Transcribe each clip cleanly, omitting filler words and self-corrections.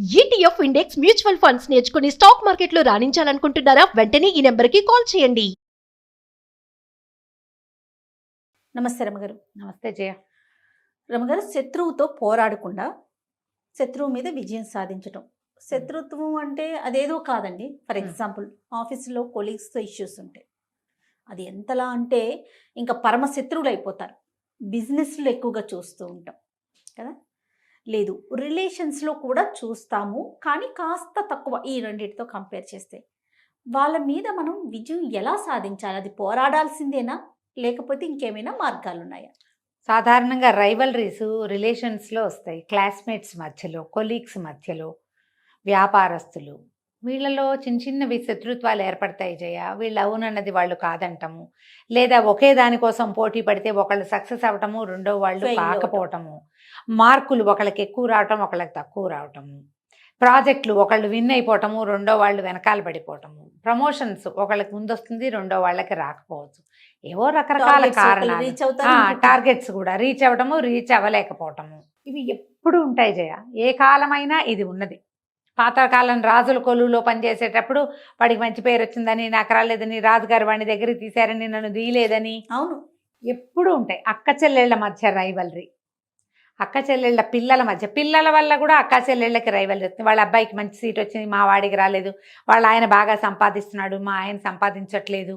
ETF index mutual funds నేర్చుకుని stock మార్కెట్లో రాణించాలనుకుంటున్నారా? వెంటనే ఈ నెంబర్కి కాల్ చేయండి. నమస్తే రమగారు. నమస్తే జయ. రమగారు, శత్రువుతో పోరాడకుండా శత్రువు మీద విజయం సాధించటం. శత్రుత్వం అంటే అదేదో కాదండి. ఫర్ ఎగ్జాంపుల్ ఆఫీసులో కొలీగ్స్తో ఇష్యూస్ ఉంటాయి. అది ఎంతలా అంటే ఇంకా పరమ శత్రువులు అయిపోతారు. బిజినెస్లో ఎక్కువగా చూస్తూ ఉంటాం కదా. లేదు, రిలేషన్స్లో కూడా చూస్తాము, కానీ కాస్త తక్కువ ఈ రెండింటితో కంపేర్ చేస్తే. వాళ్ళ మీద మనం విజయం ఎలా సాధించాలి? అది పోరాడాల్సిందేనా, లేకపోతే ఇంకేమైనా మార్గాలు ఉన్నాయా? సాధారణంగా రైవలరీస్ రిలేషన్స్లో వస్తాయి. క్లాస్మేట్స్ మధ్యలో, కొలీగ్స్ మధ్యలో, వ్యాపారస్తులు, వీళ్ళలో చిన్న చిన్నవి శత్రుత్వాలు ఏర్పడతాయి జయ. వీళ్ళు అవునన్నది వాళ్ళు కాదంటము, లేదా ఒకే దానికోసం పోటీ పడితే ఒకళ్ళు సక్సెస్ అవ్వటము, రెండో వాళ్ళు కాకపోవటము, మార్కులు ఒకళ్ళకి ఎక్కువ రావటం, ఒకళ్ళకి తక్కువ రావటము, ప్రాజెక్టులు ఒకళ్ళు విన్ అయిపోవటము, రెండో వాళ్ళు వెనకాల పడిపోవటము, ప్రమోషన్స్ ఒకళ్ళకి ముందు వస్తుంది, రెండో వాళ్ళకి రాకపోవచ్చు. ఏవో రకరకాల కారణాలు. టార్గెట్స్ కూడా రీచ్ అవ్వటము, రీచ్ అవ్వలేకపోవటము, ఇవి ఎప్పుడు ఉంటాయి జయ. ఏ కాలమైనా ఇది ఉన్నది. పాతకాలం రాజుల కొలువులో పనిచేసేటప్పుడు వాడికి మంచి పేరు వచ్చిందని, నాకు రాలేదని, రాజుగారు వాడి దగ్గరికి తీశారని, నన్ను తీయలేదని, అవును, ఎప్పుడు ఉంటాయి. అక్క చెల్లెళ్ళ మధ్య రైవలరీ, అక్క చెల్లెళ్ళ పిల్లల మధ్య, పిల్లల వల్ల కూడా అక్క చెల్లెళ్ళకి రైవలరీ వస్తుంది. వాళ్ళ అబ్బాయికి మంచి సీట్ వచ్చింది, మా వాడికి రాలేదు, వాళ్ళ ఆయన బాగా సంపాదిస్తున్నాడు, మా ఆయన సంపాదించట్లేదు.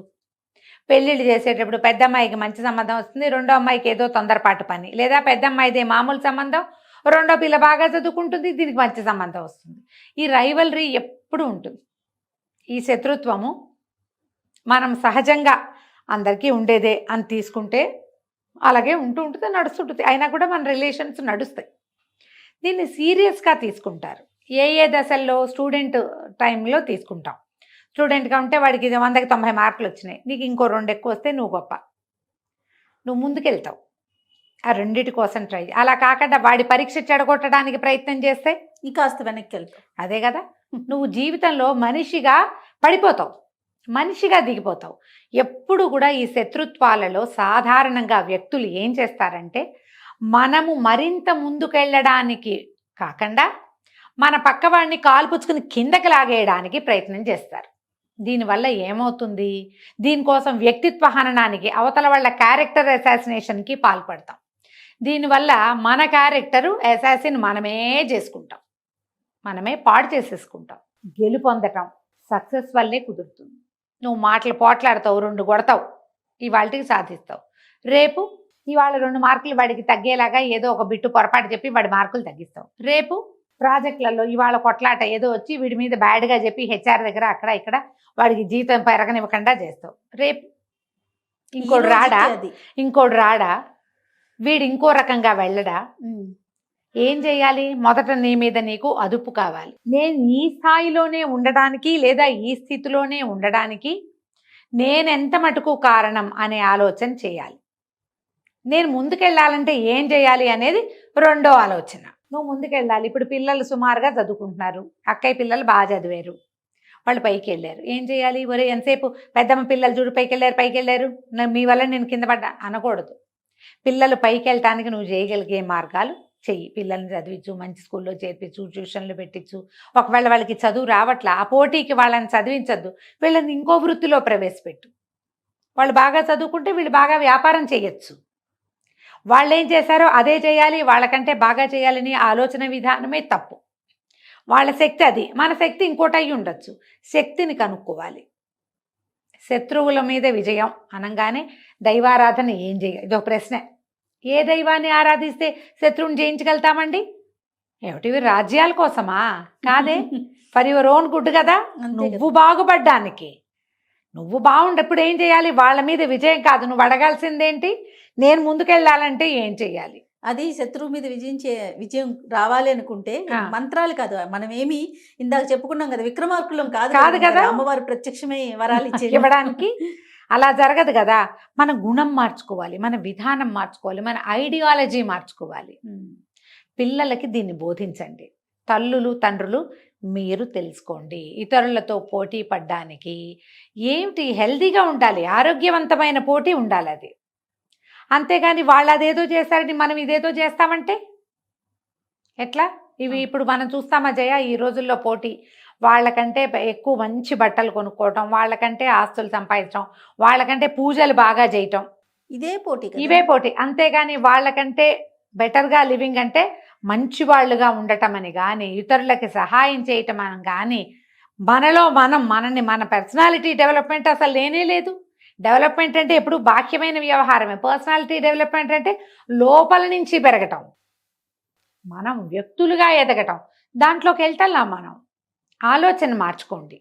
పెళ్ళిళ్ళు చేసేటప్పుడు పెద్ద అమ్మాయికి మంచి సంబంధం వస్తుంది, రెండో అమ్మాయికి ఏదో తొందరపాటు పని, లేదా పెద్ద అమ్మాయిదే మామూలు సంబంధం, రెండో పిల్ల బాగా చదువుకుంటుంది, దీనికి మంచి సంబంధం వస్తుంది. ఈ రైవలరీ ఎప్పుడు ఉంటుంది. ఈ శత్రుత్వము మనం సహజంగా అందరికీ ఉండేదే అని తీసుకుంటే అలాగే ఉంటుంది, నడుస్తుంటుంది. అయినా కూడా మన రిలేషన్స్ నడుస్తాయి. దీన్ని సీరియస్గా తీసుకుంటారు. ఏ దశల్లో? స్టూడెంట్ టైంలో తీసుకుంటాం. స్టూడెంట్గా ఉంటే వాడికి 100కి 90 మార్కులు వచ్చినాయి, నీకు ఇంకో 2 ఎక్కువ వస్తే నువ్వు గొప్ప, నువ్వు ముందుకెళ్తావు. ఆ రెండిటి కోసం ట్రై. అలా కాకుండా వాడి పరీక్ష చెడగొట్టడానికి ప్రయత్నం చేస్తే ఇంకాస్త వెనక్కి వెళ్తావు. అదే కదా, నువ్వు జీవితంలో మనిషిగా పడిపోతావు, మనిషిగా దిగిపోతావు. ఎప్పుడు కూడా ఈ శత్రుత్వాలలో సాధారణంగా వ్యక్తులు ఏం చేస్తారంటే, మనము మరింత ముందుకెళ్ళడానికి కాకుండా మన పక్కవాడిని కాల్పుచ్చుకుని కిందకి లాగేయడానికి ప్రయత్నం చేస్తారు. దీనివల్ల ఏమవుతుంది? దీనికోసం వ్యక్తిత్వ హననానికి, అవతల వాళ్ళ క్యారెక్టర్ అసాసినేషన్కి పాల్పడతాం. దీనివల్ల మన క్యారెక్టరు అసాసిన్ మనమే చేసుకుంటాం, మనమే పాడు చేసేసుకుంటాం. గెలుపొందటం సక్సెస్ వల్లే కుదురుతుంది. నువ్వు మాటలు పోట్లాడతావు, 2 కొడతావు, ఇవాళకి సాధిస్తావు. రేపు ఇవాళ 2 మార్కులు వాడికి తగ్గేలాగా ఏదో ఒక బిట్టు పొరపాటు చెప్పి వాడి మార్కులు తగ్గిస్తావు. రేపు ప్రాజెక్టులలో ఇవాళ కొట్లాట ఏదో వచ్చి వీడి మీద బ్యాడ్గా చెప్పి హెచ్ఆర్ దగ్గర అక్కడ ఇక్కడ వాడికి జీతం పెరగనివ్వకుండా చేస్తావు. రేపు ఇంకోడు రాడా, వీడు ఇంకో రకంగా వెళ్ళడా? ఏం చేయాలి? మొదట నీ మీద నీకు అదుపు కావాలి. నేను ఈ స్థాయిలోనే ఉండడానికి, లేదా ఈ స్థితిలోనే ఉండడానికి నేనెంత మటుకు కారణం అనే ఆలోచన చేయాలి. నేను ముందుకెళ్ళాలంటే ఏం చేయాలి అనేది రెండో ఆలోచన. నువ్వు ముందుకెళ్ళాలి. ఇప్పుడు పిల్లలు సుమారుగా చదువుకుంటున్నారు, అక్కయ్య పిల్లలు బాగా చదివారు, వాళ్ళు పైకి వెళ్ళారు. ఏం చేయాలి? ఒరే ఎంతసేపు పెద్దమ్మ పిల్లలు చూడు పైకి వెళ్ళారు, మీ వల్ల నేను కింద పడ్డా అనకూడదు. పిల్లలు పైకి వెళ్ళటానికి నువ్వు చేయగలిగే మార్గాలు చెయ్యి. పిల్లల్ని చదివించు, మంచి స్కూల్లో చేర్పించు, ట్యూషన్లు పెట్టించు. ఒకవేళ వాళ్ళకి చదువు రావట్లా, ఆ పోటీకి వాళ్ళని చదివించద్దు, వీళ్ళని ఇంకో వృత్తిలో ప్రవేశపెట్టు. వాళ్ళు బాగా చదువుకుంటే వీళ్ళు బాగా వ్యాపారం చేయొచ్చు. వాళ్ళు ఏం చేశారో అదే చేయాలి, వాళ్ళకంటే బాగా చేయాలని ఆలోచన విధానమే తప్పు. వాళ్ళ శక్తి అది, మన శక్తి ఇంకోటి అయి ఉండొచ్చు. శక్తిని కనుక్కోవాలి. శత్రువుల మీద విజయం అనగానే దైవారాధన ఏం చేయాలి? ఇదొక ప్రశ్న. ఏ దైవాన్ని ఆరాధిస్తే శత్రువుని జయించగలుగుతామండి? ఏమిటివి రాజ్యాల కోసమా? కాదే, ఫర్ యువర్ ఓన్ గుడ్ కదా, నువ్వు బాగుపడ్డానికి. నువ్వు బాగుండప్పుడు ఏం చేయాలి? వాళ్ళ మీద విజయం కాదు, నువ్వు అడగాల్సిందేంటి? నేను ముందుకెళ్ళాలంటే ఏం చెయ్యాలి? అది శత్రువు మీద విజయం రావాలి అనుకుంటే మంత్రాలు కాదు. మనం ఏమి ఇందాక చెప్పుకున్నాం కదా, విక్రమార్కులం కాదు కదా, అమ్మవారు ప్రత్యక్షమై వరాలు ఇవ్వడానికి. అలా జరగదు కదా. మన గుణం మార్చుకోవాలి, మన విధానం మార్చుకోవాలి, మన ఐడియాలజీ మార్చుకోవాలి. పిల్లలకి దీన్ని బోధించండి. తల్లులు తండ్రులు మీరు తెలుసుకోండి. ఇతరులతో పోటీ పడ్డానికి ఏమిటి, హెల్దీగా ఉండాలి, ఆరోగ్యవంతమైన పోటీ ఉండాలి. అది అంతేగాని వాళ్ళు అదేదో చేశారని మనం ఇదేదో చేస్తామంటే ఎట్లా? ఇవి ఇప్పుడు మనం చూస్తామా జయ, ఈ రోజుల్లో పోటీ. వాళ్ళకంటే ఎక్కువ మంచి బట్టలు కొనుక్కోవటం, వాళ్ళకంటే ఆస్తులు సంపాదించడం, వాళ్ళకంటే పూజలు బాగా చేయటం, ఇదే పోటీ కదా. ఇవే పోటీ. అంతేగాని వాళ్ళకంటే బెటర్గా లివింగ్ అంటే మంచి వాళ్ళుగా ఉండటం అని కానీ, ఇతరులకి సహాయం చేయటం అని కానీ, మనలో మన పర్సనాలిటీ డెవలప్మెంట్ అసలు లేనే లేదు. డెవలప్మెంట్ అంటే ఎప్పుడు బాహ్యమైన వ్యవహారమే. పర్సనాలిటీ డెవలప్మెంట్ అంటే లోపల నుంచి పెరగటం, మనం వ్యక్తులుగా ఎదగటం. దాంట్లోకి వెళ్తాం మనం. ఆలోచన మార్చుకోండి.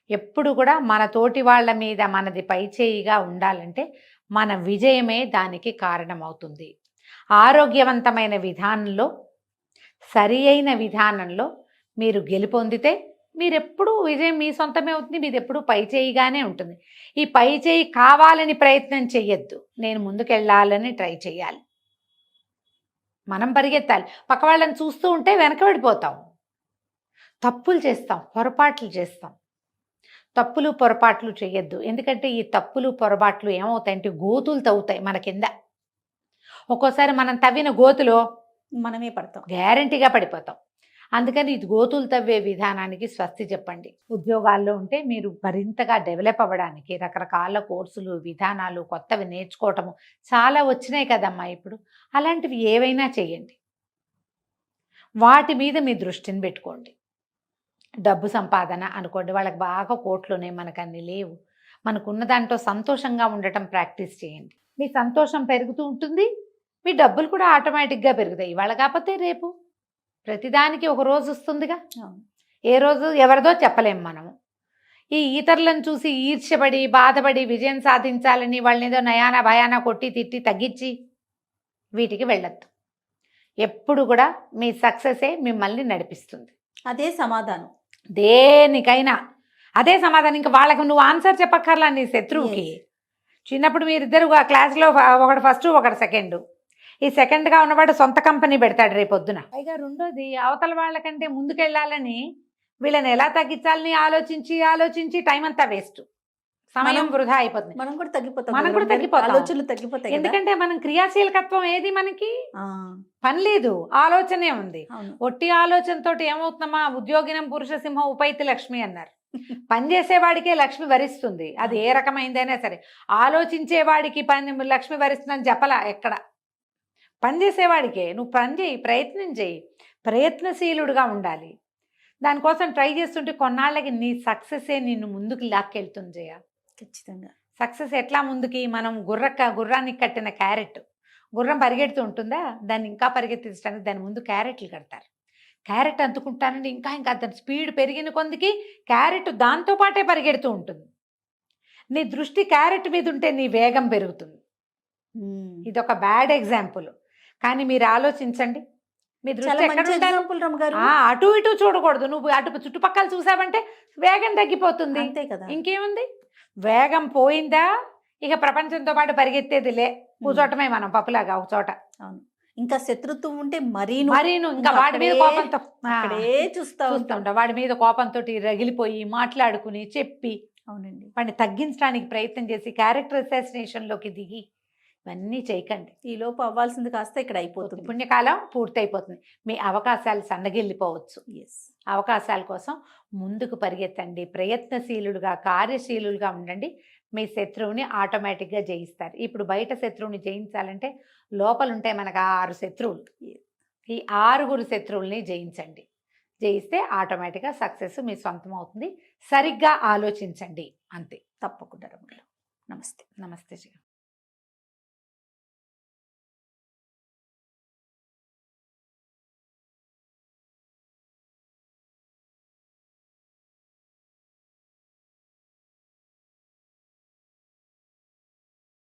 ఎప్పుడు కూడా మన తోటి వాళ్ళ మీద మనది పైచేయిగా ఉండాలంటే మన విజయమే దానికి కారణమవుతుంది. ఆరోగ్యవంతమైన విధానంలో, సరి అయిన విధానంలో మీరు గెలుపొందితే మీరెప్పుడు విజయం మీ సొంతమే అవుతుంది. మీది ఎప్పుడు పైచేయిగానే ఉంటుంది. ఈ పైచేయి కావాలని ప్రయత్నం చెయ్యొద్దు. నేను ముందుకెళ్ళాలని ట్రై చేయాలి, మనం పరిగెత్తాలి. పక్క వాళ్ళని చూస్తూ ఉంటే వెనకబడిపోతాం, తప్పులు చేస్తాం, పొరపాట్లు చేస్తాం. తప్పులు పొరపాట్లు చేయొద్దు. ఎందుకంటే ఈ తప్పులు పొరపాట్లు ఏమవుతాయంటే గోతులు తవ్వుతాయి మన కింద. ఒక్కోసారి మనం తవ్విన గోతులో మనమే పడతాం, గ్యారంటీగా పడిపోతాం. అందుకని ఇది గోతులు తవ్వే విధానానికి స్వస్తి చెప్పండి. ఉద్యోగాల్లో ఉంటే మీరు మరింతగా డెవలప్ అవ్వడానికి రకరకాల కోర్సులు, విధానాలు, కొత్తవి నేర్చుకోవటము చాలా వచ్చినాయి కదమ్మా ఇప్పుడు. అలాంటివి ఏవైనా చేయండి, వాటి మీద మీ దృష్టిని పెట్టుకోండి. డబ్బు సంపాదన అనుకోండి, వాళ్ళకి బాగా కోట్లునే, మనకు అన్ని లేవు. మనకున్న దాంట్లో సంతోషంగా ఉండటం ప్రాక్టీస్ చేయండి. మీ సంతోషం పెరుగుతూ ఉంటుంది, మీ డబ్బులు కూడా ఆటోమేటిక్గా పెరుగుతాయి. ఇవాళ కాకపోతే రేపు ప్రతిదానికి ఒక రోజు వస్తుందిగా. ఏ రోజు ఎవరిదో చెప్పలేము మనము. ఈ ఇతరులను చూసి ఈర్ష్యపడి బాధపడి విజయం సాధించాలని వాళ్ళని ఏదో నయానా భయానా కొట్టి తిట్టి తగ్గించి వీటికి వెళ్ళొద్దు. ఎప్పుడు కూడా మీ సక్సెసే మిమ్మల్ని నడిపిస్తుంది. అదే సమాధానం దేనికైనా, అదే సమాధానం. ఇంకా వాళ్ళకి నువ్వు ఆన్సర్ చెప్పక్కర్లా నీ శత్రువుకి. చిన్నప్పుడు మీరిద్దరు క్లాస్లో ఒకటి ఫస్ట్ ఒకటి సెకండ్. ఈ సెకండ్గా ఉన్నవాడు సొంత కంపెనీ పెడతాడు రేపొద్దున. పైగా రెండోది, అవతల వాళ్ళకంటే ముందుకెళ్ళాలని వీళ్ళని ఎలా తగ్గించాలని ఆలోచించి ఆలోచించి టైం అంతా వేస్ట్, సమయం వృధా అయిపోతుంది. మనం కూడా తగ్గిపోతాం, మనం కూడా తగ్గిపోతాం, ఆలోచనలు తగ్గిపోతాయి. ఎందుకంటే మనం క్రియాశీలకత్వం ఏది మనకి పని లేదు, ఆలోచనే ఉంది. ఒట్టి ఆలోచనతో ఏమవుతుందమ్మా, ఉద్యోగినం పురుష సింహం ఉపైతి లక్ష్మి అన్నారు. పనిచేసేవాడికే లక్ష్మి వరిస్తుంది, అది ఏ రకమైందైనా సరే. ఆలోచించేవాడికి లక్ష్మి వరిస్తుందని చెప్పలా ఎక్కడ. పనిచేసేవాడికే నువ్వు పని చేయి, ప్రయత్నం చేయి, ప్రయత్నశీలుడుగా ఉండాలి. దానికోసం ట్రై చేస్తుంటే కొన్నాళ్ళకి నీ సక్సెసే నిన్ను ముందుకు లాక్కెళ్తుంది జయ. ఖచ్చితంగా సక్సెస్ ఎట్లా ముందుకి, మనం గుర్రానికి కట్టిన క్యారెట్, గుర్రం పరిగెడుతూ ఉంటుందా, దాన్ని ఇంకా పరిగెత్తించడానికి దాని ముందు క్యారెట్లు కడతారు. క్యారెట్ అందుకుంటానండి ఇంకా దాని స్పీడ్ పెరిగిన కొందికి క్యారెట్ దాంతో పాటే పరిగెడుతూ ఉంటుంది. నీ దృష్టి క్యారెట్ మీద ఉంటే నీ వేగం పెరుగుతుంది. ఇదొక బ్యాడ్ ఎగ్జాంపుల్, కానీ మీరు ఆలోచించండి. మీ దృష్టి ఎక్కడ ఉండాలి? అటు ఇటు చూడకూడదు. నువ్వు అటు చుట్టుపక్కల చూసావంటే వేగం తగ్గిపోతుంది, అంతే కదా. ఇంకేముంది, వేగం పోయిందా ఇక ప్రపంచంతో పాటు పరిగెత్తేదిలే, కూర్చోటమే మనం పప్పులాగా ఒక చోట. అవును, ఇంకా శత్రుత్వం ఉంటే మరీను ఇంకా వాడి మీద కోపంతో చూస్తూ ఉంటాం. వాడి మీద కోపంతో రగిలిపోయి మాట్లాడుకుని చెప్పి, అవునండి, వాడిని తగ్గించడానికి ప్రయత్నం చేసి క్యారెక్టర్ అసాసినేషన్లోకి దిగి ఇవన్నీ చేయకండి. ఈ లోపు అవ్వాల్సింది కాస్త ఇక్కడ అయిపోతుంది, పుణ్యకాలం పూర్తయిపోతుంది. మీ అవకాశాలు సన్నగిల్లిపోవచ్చు. అవకాశాల కోసం ముందుకు పరిగెత్తండి, ప్రయత్నశీలుడుగా కార్యశీలుగా ఉండండి. మీ శత్రువుని ఆటోమేటిక్గా జయిస్తారు. ఇప్పుడు బయట శత్రువుని జయించాలంటే లోపలుంటే మనకు 6 శత్రువులు. ఈ 6 శత్రువుల్ని జయించండి. జయిస్తే ఆటోమేటిక్గా సక్సెస్ మీ సొంతం అవుతుంది. సరిగ్గా ఆలోచించండి, అంతే. తప్పకుండా. నమస్తే. నమస్తే.